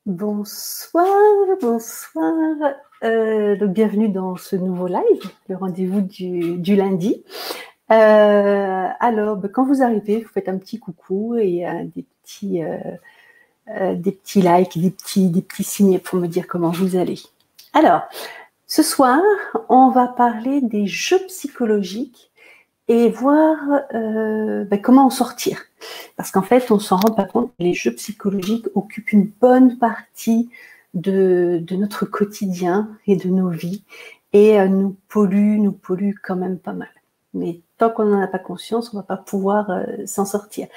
Bonsoir, bonsoir. Donc bienvenue dans ce nouveau live, le rendez-vous du lundi. Alors, quand vous arrivez, vous faites un petit coucou et des petits likes, des petits signes pour me dire comment vous allez. Alors, ce soir, on va parler des jeux psychologiques et voir comment en sortir. Parce qu'en fait, on s'en rend pas compte, les jeux psychologiques occupent une bonne partie de notre quotidien et de nos vies et nous polluent quand même pas mal. Mais tant qu'on n'en a pas conscience, on ne va pas pouvoir s'en sortir.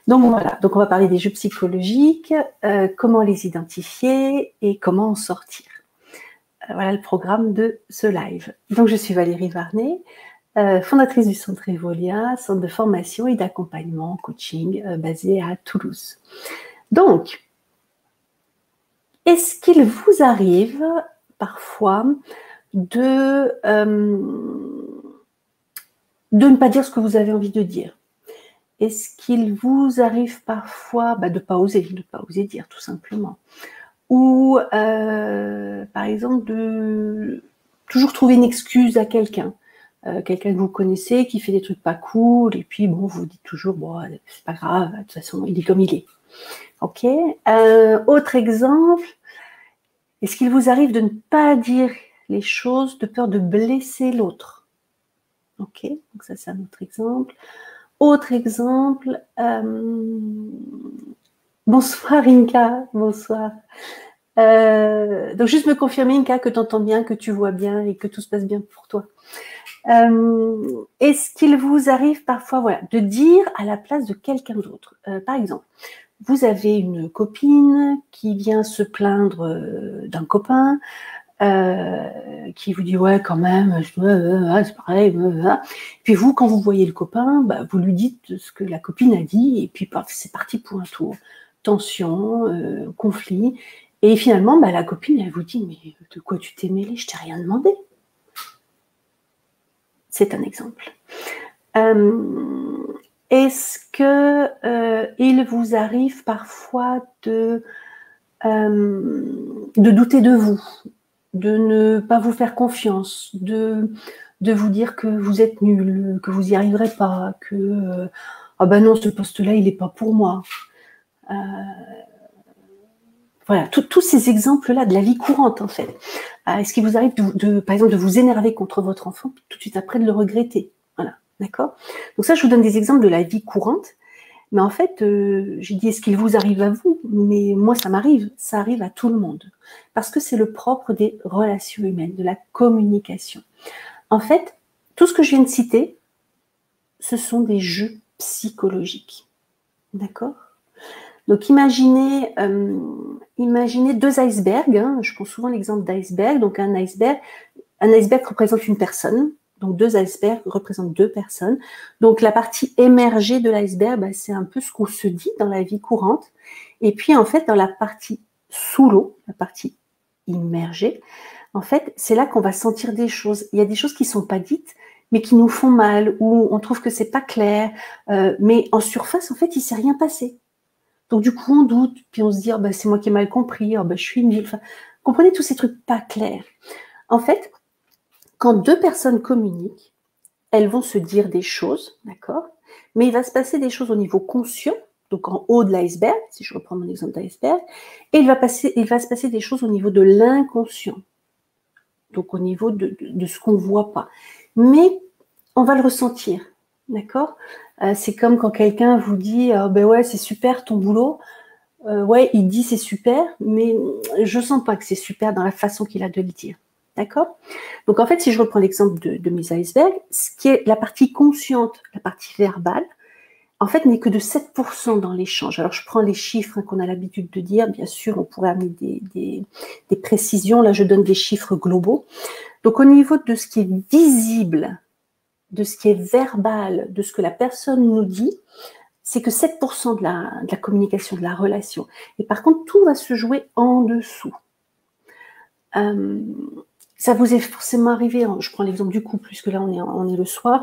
Donc voilà, donc on va parler des jeux psychologiques, comment les identifier et comment en sortir. Voilà le programme de ce live. Donc je suis Valérie Varnet, fondatrice du Centre Evolia, centre de formation et d'accompagnement, coaching, basé à Toulouse. Donc, est-ce qu'il vous arrive parfois de ne pas dire ce que vous avez envie de dire? Est-ce qu'il vous arrive parfois de ne pas oser dire tout simplement? Ou par exemple de toujours trouver une excuse à quelqu'un? Quelqu'un que vous connaissez qui fait des trucs pas cool et puis bon, vous dites toujours bon, c'est pas grave, de toute façon il est comme il est. Ok. Autre exemple, est-ce qu'il vous arrive de ne pas dire les choses de peur de blesser l'autre? Ok, donc ça c'est un autre exemple. Autre exemple, bonsoir Inka, bonsoir. Donc juste me confirmer Inka que tu entends bien, que tu vois bien et que tout se passe bien pour toi. Est-ce qu'il vous arrive parfois de dire à la place de quelqu'un d'autre, par exemple, vous avez une copine qui vient se plaindre d'un copain, qui vous dit ouais quand même, c'est pareil, puis vous quand vous voyez le copain, vous lui dites ce que la copine a dit et puis paf, c'est parti pour un tour, tension, conflit, et finalement la copine elle vous dit mais de quoi tu t'es mêlé, je t'ai rien demandé. C'est un exemple. Est-ce que il vous arrive parfois de douter de vous, de ne pas vous faire confiance, de vous dire que vous êtes nul, que vous n'y arriverez pas, que ah ben non, ce poste-là, il n'est pas pour moi. Voilà, tous ces exemples-là de la vie courante, en fait. Est-ce qu'il vous arrive, par exemple, de vous énerver contre votre enfant, puis tout de suite après de le regretter? Voilà, d'accord? Donc ça, je vous donne des exemples de la vie courante. Mais en fait, j'ai dit, est-ce qu'il vous arrive à vous? Mais moi, ça m'arrive. Ça arrive à tout le monde. Parce que c'est le propre des relations humaines, de la communication. En fait, tout ce que je viens de citer, ce sont des jeux psychologiques. D'accord? Donc, imaginez deux icebergs. Je prends souvent l'exemple d'iceberg. Donc, un iceberg représente une personne. Donc, deux icebergs représentent deux personnes. Donc, la partie émergée de l'iceberg, c'est un peu ce qu'on se dit dans la vie courante. Et puis, en fait, dans la partie sous l'eau, la partie immergée, en fait, c'est là qu'on va sentir des choses. Il y a des choses qui ne sont pas dites, mais qui nous font mal, ou on trouve que c'est pas clair. Mais en surface, en fait, il ne s'est rien passé. Donc, du coup, on doute, puis on se dit, c'est moi qui ai mal compris, je suis nulle. Enfin, comprenez tous ces trucs pas clairs. En fait, quand deux personnes communiquent, elles vont se dire des choses, d'accord? Mais il va se passer des choses au niveau conscient, donc en haut de l'iceberg, si je reprends mon exemple d'iceberg, et il va se passer des choses au niveau de l'inconscient, donc au niveau de ce qu'on ne voit pas. Mais on va le ressentir, d'accord? C'est comme quand quelqu'un vous dit ouais, c'est super ton boulot. Ouais, il dit c'est super, mais je sens pas que c'est super dans la façon qu'il a de le dire. D'accord? Donc en fait, si je reprends l'exemple de mes icebergs, ce qui est la partie consciente, la partie verbale, en fait, n'est que de 7% dans l'échange. Alors je prends les chiffres qu'on a l'habitude de dire, bien sûr, on pourrait amener des précisions, là je donne des chiffres globaux. Donc au niveau de ce qui est visible, de ce qui est verbal, de ce que la personne nous dit, c'est que 7% de la communication, de la relation. Et par contre, tout va se jouer en dessous. Ça vous est forcément arrivé, je prends l'exemple du couple, puisque là on est le soir,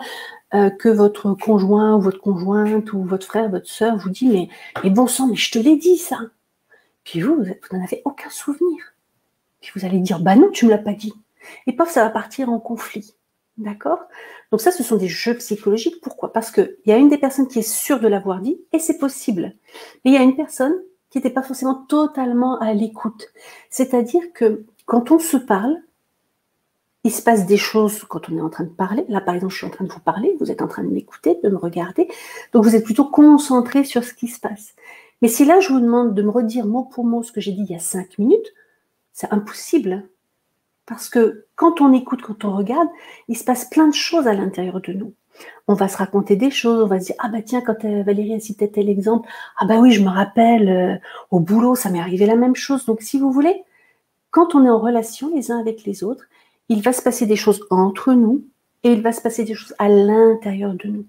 que votre conjoint ou votre conjointe ou votre frère, votre sœur vous dit mais bon sang, mais je te l'ai dit ça. Puis vous n'en avez aucun souvenir. Puis vous allez dire, bah non, tu ne me l'as pas dit. Et paf, ça va partir en conflit. D'accord? Donc ça, ce sont des jeux psychologiques. Pourquoi? Parce qu'il y a une des personnes qui est sûre de l'avoir dit, et c'est possible. Mais il y a une personne qui n'était pas forcément totalement à l'écoute. C'est-à-dire que quand on se parle, il se passe des choses quand on est en train de parler. Là, par exemple, je suis en train de vous parler, vous êtes en train de m'écouter, de me regarder. Donc, vous êtes plutôt concentré sur ce qui se passe. Mais si là, je vous demande de me redire mot pour mot ce que j'ai dit il y a 5 minutes, c'est impossible. Parce que quand on écoute, quand on regarde, il se passe plein de choses à l'intérieur de nous. On va se raconter des choses, on va se dire, ah bah tiens, quand Valérie a cité tel exemple, ah bah oui, je me rappelle, au boulot, ça m'est arrivé la même chose. Donc, si vous voulez, quand on est en relation les uns avec les autres, il va se passer des choses entre nous et il va se passer des choses à l'intérieur de nous.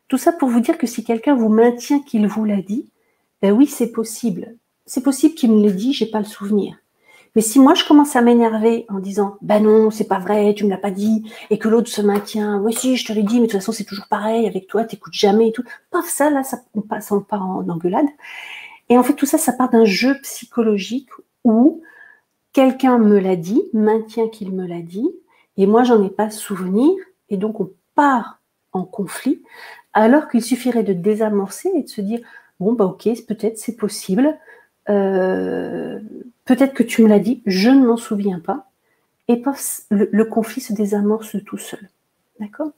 Tout ça pour vous dire que si quelqu'un vous maintient qu'il vous l'a dit, ben oui, c'est possible. C'est possible qu'il me l'ait dit, j'ai pas le souvenir. Mais si moi je commence à m'énerver en disant ben non, c'est pas vrai, tu me l'as pas dit, et que l'autre se maintient, oui si, je te l'ai dit, mais de toute façon c'est toujours pareil avec toi, t'écoutes jamais et tout. Paf, ça là, on part en engueulade. Et en fait tout ça, ça part d'un jeu psychologique où quelqu'un me l'a dit, maintient qu'il me l'a dit, et moi, j'en ai pas souvenir, et donc on part en conflit, alors qu'il suffirait de désamorcer et de se dire, bon, bah ok, peut-être c'est possible, peut-être que tu me l'as dit, je ne m'en souviens pas, et paf, le conflit se désamorce tout seul. D'accord?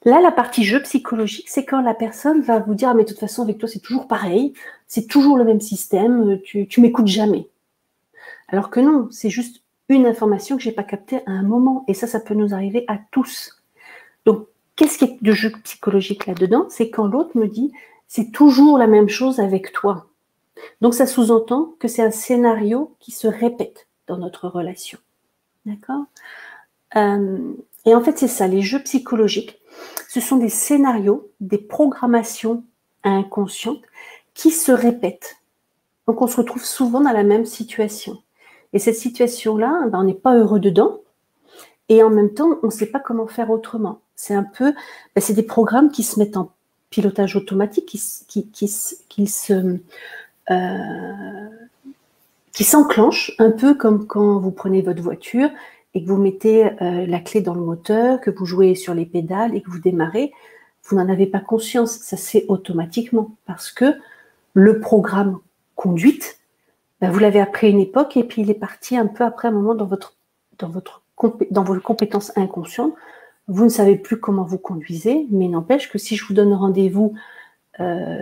Là, la partie jeu psychologique, c'est quand la personne va vous dire, ah, mais de toute façon, avec toi, c'est toujours pareil, c'est toujours le même système, tu m'écoutes jamais. Alors que non, c'est juste une information que je n'ai pas captée à un moment. Et ça peut nous arriver à tous. Donc, qu'est-ce qui est de jeu psychologique là-dedans? C'est quand l'autre me dit, c'est toujours la même chose avec toi. Donc, ça sous-entend que c'est un scénario qui se répète dans notre relation. D'accord? Et en fait, c'est ça, les jeux psychologiques. Ce sont des scénarios, des programmations inconscientes qui se répètent. Donc, on se retrouve souvent dans la même situation. Et cette situation-là, ben, on n'est pas heureux dedans. Et en même temps, on ne sait pas comment faire autrement. C'est un peu, ben, c'est des programmes qui se mettent en pilotage automatique, qui s'enclenchent un peu comme quand vous prenez votre voiture et que vous mettez la clé dans le moteur, que vous jouez sur les pédales et que vous démarrez. Vous n'en avez pas conscience. Ça se fait automatiquement parce que le programme conduite, ben, vous l'avez appris à une époque et puis il est parti un peu après un moment dans vos compétences inconscientes. Vous ne savez plus comment vous conduisez, mais n'empêche que si je vous donne rendez-vous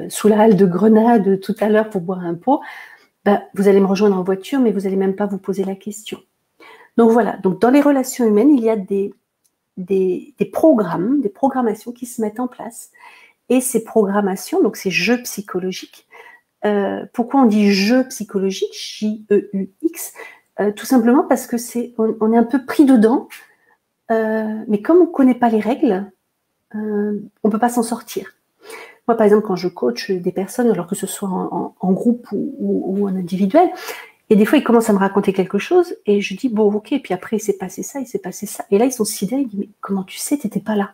sous la halle de Grenade tout à l'heure pour boire un pot, ben, vous allez me rejoindre en voiture, mais vous n'allez même pas vous poser la question. Donc voilà, donc dans les relations humaines, il y a des programmes, des programmations qui se mettent en place. Et ces programmations, donc ces jeux psychologiques, pourquoi on dit jeu psychologique, J-E-U-X, tout simplement parce que on est un peu pris dedans, mais comme on ne connaît pas les règles, on ne peut pas s'en sortir. Moi, par exemple, quand je coach des personnes, alors que ce soit en groupe ou en individuel, et des fois, ils commencent à me raconter quelque chose, et je dis, bon, ok, et puis après, il s'est passé ça, et là, ils sont sidérés, ils disent, mais comment tu sais, tu n'étais pas là?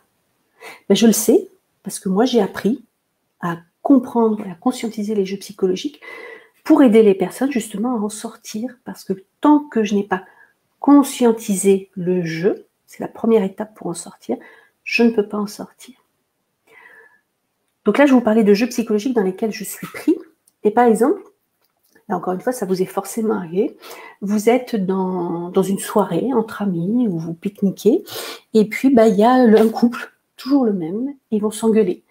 Ben, je le sais, parce que moi, j'ai appris à comprendre et à conscientiser les jeux psychologiques pour aider les personnes justement à en sortir, parce que tant que je n'ai pas conscientisé le jeu, c'est la première étape pour en sortir, je ne peux pas en sortir. Donc là, je vous parlais de jeux psychologiques dans lesquels je suis pris, et par exemple, là encore une fois, ça vous est forcément arrivé, vous êtes dans une soirée entre amis, où vous pique-niquez, et puis il y a un couple, toujours le même, ils vont s'engueuler.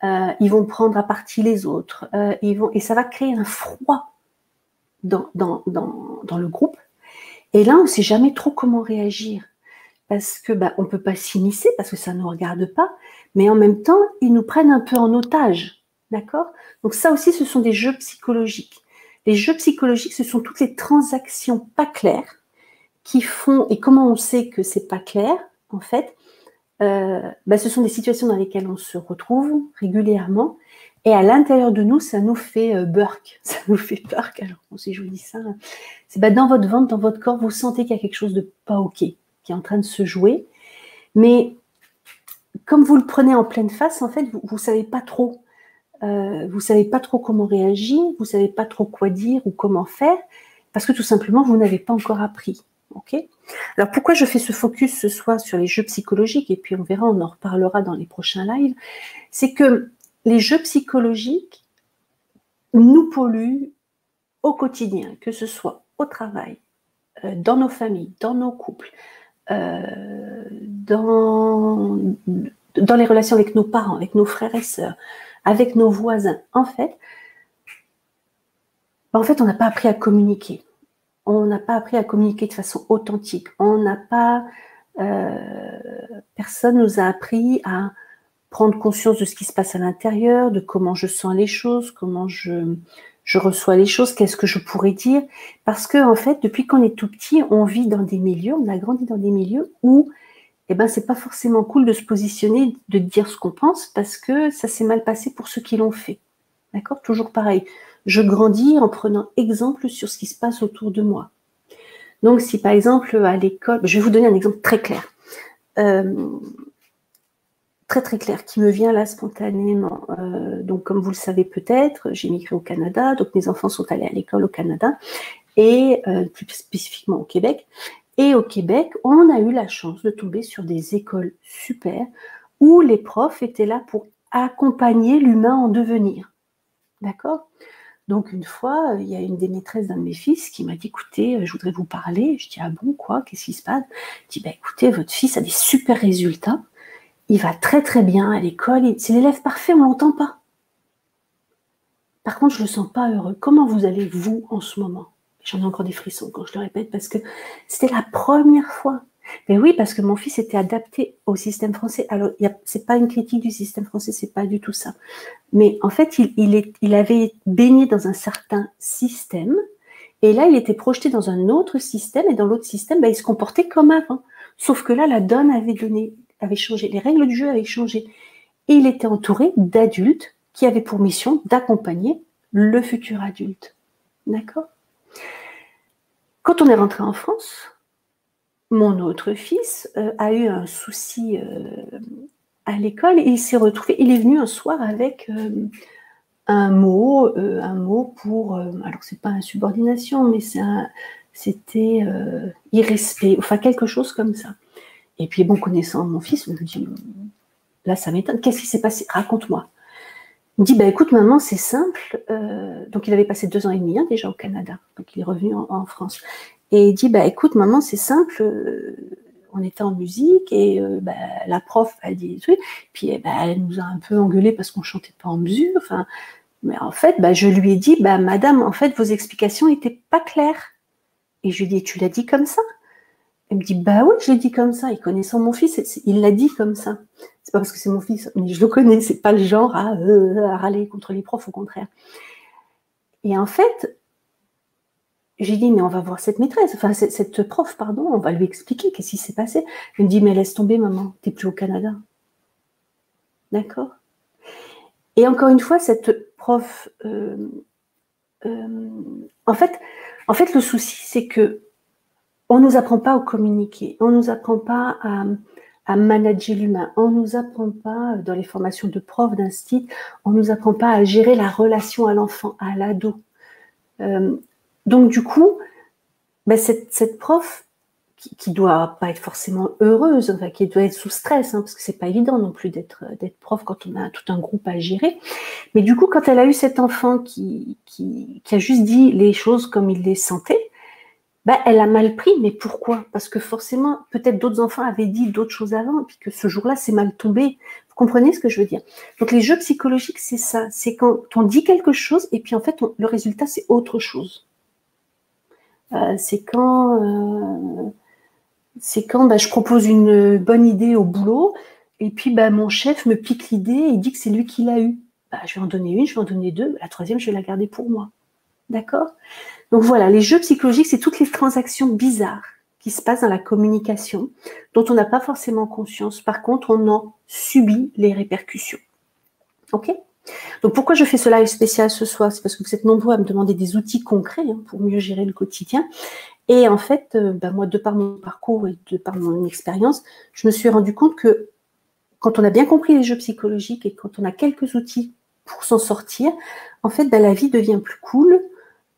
Ils vont prendre à partie les autres, et ça va créer un froid dans le groupe. Et là, on ne sait jamais trop comment réagir, parce que on ne peut pas s'immiscer, parce que ça ne nous regarde pas, mais en même temps, ils nous prennent un peu en otage, d'accord? Donc ça aussi, ce sont des jeux psychologiques. Les jeux psychologiques, ce sont toutes les transactions pas claires qui font, et comment on sait que c'est pas clair, en fait, ce sont des situations dans lesquelles on se retrouve régulièrement, et à l'intérieur de nous, ça nous fait burk, ça nous fait peur. Alors, si je vous dis ça, c'est dans votre ventre, dans votre corps, vous sentez qu'il y a quelque chose de pas ok, qui est en train de se jouer, mais comme vous le prenez en pleine face, en fait, vous ne savez pas trop vous ne savez pas trop comment réagir, vous ne savez pas trop quoi dire ou comment faire, parce que tout simplement, vous n'avez pas encore appris. Okay. Alors, pourquoi je fais ce focus ce soir sur les jeux psychologiques, et puis on verra, on en reparlera dans les prochains lives, c'est que les jeux psychologiques nous polluent au quotidien, que ce soit au travail, dans nos familles, dans nos couples, dans les relations avec nos parents, avec nos frères et sœurs, avec nos voisins. En fait, on n'a pas appris à communiquer. On n'a pas appris à communiquer de façon authentique. On n'a pas... personne nous a appris à prendre conscience de ce qui se passe à l'intérieur, de comment je sens les choses, comment je reçois les choses, qu'est-ce que je pourrais dire. Parce que, en fait, depuis qu'on est tout petit, on vit dans des milieux, on a grandi dans des milieux où c'est pas forcément cool de se positionner, de dire ce qu'on pense, parce que ça s'est mal passé pour ceux qui l'ont fait. D'accord ? Toujours pareil. Je grandis en prenant exemple sur ce qui se passe autour de moi. Donc, si par exemple, à l'école, je vais vous donner un exemple très clair. Très clair, qui me vient là spontanément. Donc, comme vous le savez peut-être, j'ai migré au Canada, donc mes enfants sont allés à l'école au Canada, et plus spécifiquement au Québec. Et au Québec, on a eu la chance de tomber sur des écoles super, où les profs étaient là pour accompagner l'humain en devenir. D'accord ? Donc, une fois, il y a une des maîtresses d'un de mes fils qui m'a dit, écoutez, je voudrais vous parler. Je dis, ah bon, quoi ? Qu'est-ce qui se passe ? Je dis, écoutez, votre fils a des super résultats. Il va très très bien à l'école. C'est l'élève parfait, on ne l'entend pas. Par contre, je ne le sens pas heureux. Comment vous allez, vous, en ce moment ? J'en ai encore des frissons quand je le répète, parce que c'était la première fois. Mais oui, parce que mon fils était adapté au système français. Alors, c'est pas une critique du système français, c'est pas du tout ça. Mais en fait, il avait baigné dans un certain système, et là, il était projeté dans un autre système, et dans l'autre système, il se comportait comme avant. Sauf que là, la donne avait changé, les règles du jeu avaient changé. Et il était entouré d'adultes qui avaient pour mission d'accompagner le futur adulte. D'accord ? Quand on est rentré en France, mon autre fils a eu un souci à l'école et il s'est retrouvé, il est venu un soir avec un mot pour, alors c'est pas insubordination, mais c'était irrespect, enfin quelque chose comme ça. Et puis bon, connaissant mon fils, je me dis, là ça m'étonne, qu'est-ce qui s'est passé ? Raconte-moi. Il me dit, écoute maman, c'est simple, donc il avait passé 2 ans et demi déjà au Canada, donc il est revenu en France. Et il dit, écoute maman, c'est simple, on était en musique et la prof a dit des trucs, puis elle nous a un peu engueulé parce qu'on chantait pas en mesure, enfin, mais en fait, je lui ai dit, madame, en fait, vos explications étaient pas claires. Et je lui ai dit, tu l'as dit comme ça ? Elle me dit, oui, je l'ai dit comme ça. Et connaissant mon fils, il l'a dit comme ça. C'est pas parce que c'est mon fils, mais je le connais, c'est pas le genre à râler contre les profs, au contraire. Et en fait, j'ai dit, mais on va voir cette maîtresse, enfin cette prof, pardon, on va lui expliquer qu'est-ce qui s'est passé. Elle me dit, mais laisse tomber maman, t'es plus au Canada. D'accord ? Et encore une fois, cette prof, en fait, le souci, c'est que on nous apprend pas à communiquer, on nous apprend pas à manager l'humain, on nous apprend pas dans les formations de profs, d'instit, on nous apprend pas à gérer la relation à l'enfant, à l'ado. Donc du coup, cette prof qui doit pas être forcément heureuse, enfin qui doit être sous stress, parce que c'est pas évident non plus d'être prof quand on a tout un groupe à gérer. Mais du coup, quand elle a eu cet enfant qui a juste dit les choses comme il les sentait, elle a mal pris. Mais pourquoi ? Parce que forcément, peut-être d'autres enfants avaient dit d'autres choses avant, et puis que ce jour-là, c'est mal tombé. Vous comprenez ce que je veux dire ? Donc les jeux psychologiques, c'est ça. C'est quand on dit quelque chose, et puis en fait, le résultat, c'est autre chose. C'est quand je propose une bonne idée au boulot, et puis mon chef me pique l'idée et dit que c'est lui qui l'a eue. Je vais en donner une, je vais en donner 2, la 3e, je vais la garder pour moi. D'accord ? Donc voilà, les jeux psychologiques, c'est toutes les transactions bizarres qui se passent dans la communication, dont on n'a pas forcément conscience. Par contre, on en subit les répercussions. Ok ? Donc pourquoi je fais ce live spécial ce soir ? C'est parce que vous êtes nombreux à me demander des outils concrets pour mieux gérer le quotidien. Et en fait, moi, de par mon parcours et de par mon expérience, je me suis rendu compte que quand on a bien compris les jeux psychologiques et quand on a quelques outils pour s'en sortir, en fait, ben, la vie devient plus cool,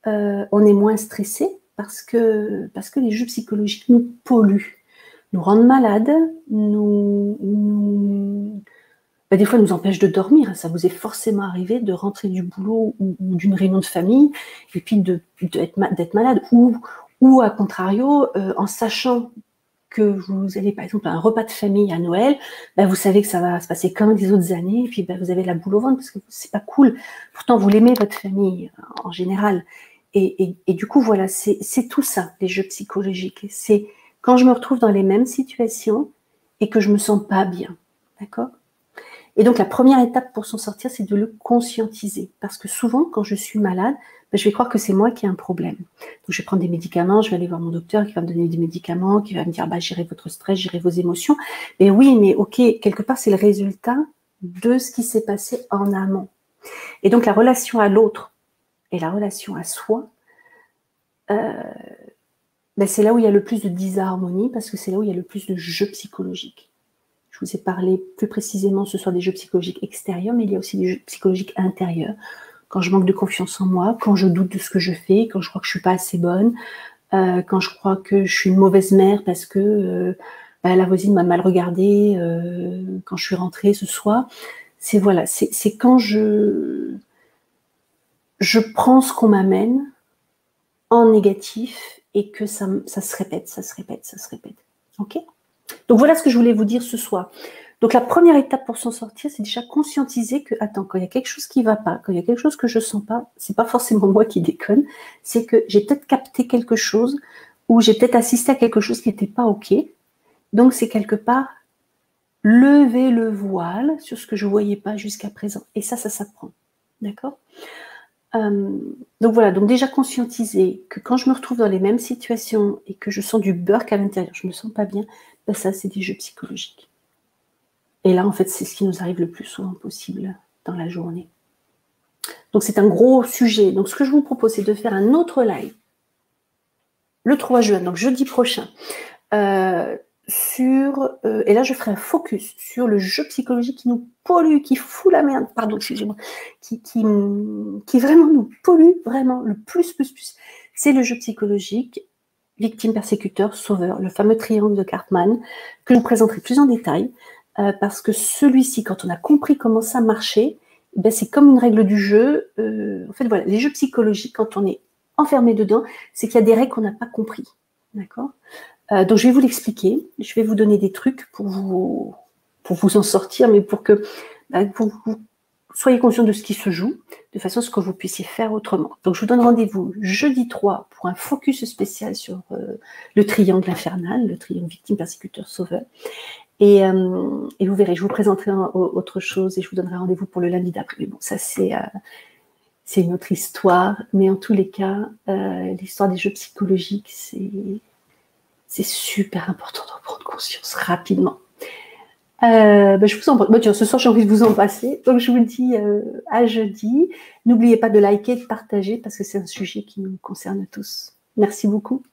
on est moins stressé parce que les jeux psychologiques nous polluent, nous rendent malades, ben, des fois nous empêchent de dormir. Ça vous est forcément arrivé de rentrer du boulot ou d'une réunion de famille et puis d'être malade ou à contrario, en sachant que vous allez par exemple à un repas de famille à Noël, ben vous savez que ça va se passer comme les autres années, et puis ben vous avez la boule au ventre parce que c'est pas cool. Pourtant vous l'aimez votre famille en général. Et du coup voilà, c'est tout ça, les jeux psychologiques. C'est quand je me retrouve dans les mêmes situations et que je me sens pas bien, d'accord? Et donc la première étape pour s'en sortir, c'est de le conscientiser, parce que souvent quand je suis malade, ben, je vais croire que c'est moi qui ai un problème. Donc je vais prendre des médicaments, je vais aller voir mon docteur qui va me donner des médicaments, qui va me dire bah, gérez votre stress, gérez vos émotions. Et oui, mais ok, quelque part c'est le résultat de ce qui s'est passé en amont. Et donc la relation à l'autre et la relation à soi, ben, c'est là où il y a le plus de disharmonie, parce que c'est là où il y a le plus de jeux psychologiques. Je vous ai parlé plus précisément ce soir des jeux psychologiques extérieurs, mais il y a aussi des jeux psychologiques intérieurs. Quand je manque de confiance en moi, quand je doute de ce que je fais, quand je crois que je suis pas assez bonne, quand je crois que je suis une mauvaise mère parce que bah, la voisine m'a mal regardée quand je suis rentrée ce soir. C'est voilà, c'est quand je prends ce qu'on m'amène en négatif et que ça se répète, ça se répète, ça se répète. Ok ? Donc voilà ce que je voulais vous dire ce soir. Donc la première étape pour s'en sortir, c'est déjà conscientiser que, attends, quand il y a quelque chose qui ne va pas, quand il y a quelque chose que je ne sens pas, c'est pas forcément moi qui déconne, c'est que j'ai peut-être capté quelque chose ou j'ai peut-être assisté à quelque chose qui n'était pas OK. Donc c'est quelque part lever le voile sur ce que je ne voyais pas jusqu'à présent. Et ça s'apprend. D'accord ? Donc voilà, donc déjà conscientiser que quand je me retrouve dans les mêmes situations et que je sens du burk à l'intérieur, je ne me sens pas bien, ben ça c'est des jeux psychologiques. Et là en fait c'est ce qui nous arrive le plus souvent possible dans la journée. Donc c'est un gros sujet. Donc ce que je vous propose c'est de faire un autre live le 3 juin, donc jeudi prochain, et là je ferai un focus sur le jeu psychologique qui nous pollue, qui fout la merde, pardon, excusez-moi, qui vraiment nous pollue, vraiment le plus, c'est le jeu psychologique, victime, persécuteur, sauveur, le fameux triangle de Cartman, que je vous présenterai plus en détail, parce que celui-ci, quand on a compris comment ça marchait, ben c'est comme une règle du jeu, en fait voilà, les jeux psychologiques, quand on est enfermé dedans, c'est qu'il y a des règles qu'on n'a pas compris, d'accord ? Donc je vais vous l'expliquer, je vais vous donner des trucs pour vous en sortir, mais pour que vous soyez conscient de ce qui se joue, de façon à ce que vous puissiez faire autrement. Donc je vous donne rendez-vous jeudi 3 pour un focus spécial sur le triangle infernal, le triangle victime, persécuteur, sauveur. Et vous verrez, je vous présenterai autre chose et je vous donnerai rendez-vous pour le lundi d'après. Mais bon, ça c'est une autre histoire, mais en tous les cas, l'histoire des jeux psychologiques, c'est super important d'en prendre conscience rapidement. Je vous embrasse. Tiens, ce soir, j'ai envie de vous embrasser. Donc, je vous dis à jeudi. N'oubliez pas de liker, de partager, parce que c'est un sujet qui nous concerne tous. Merci beaucoup.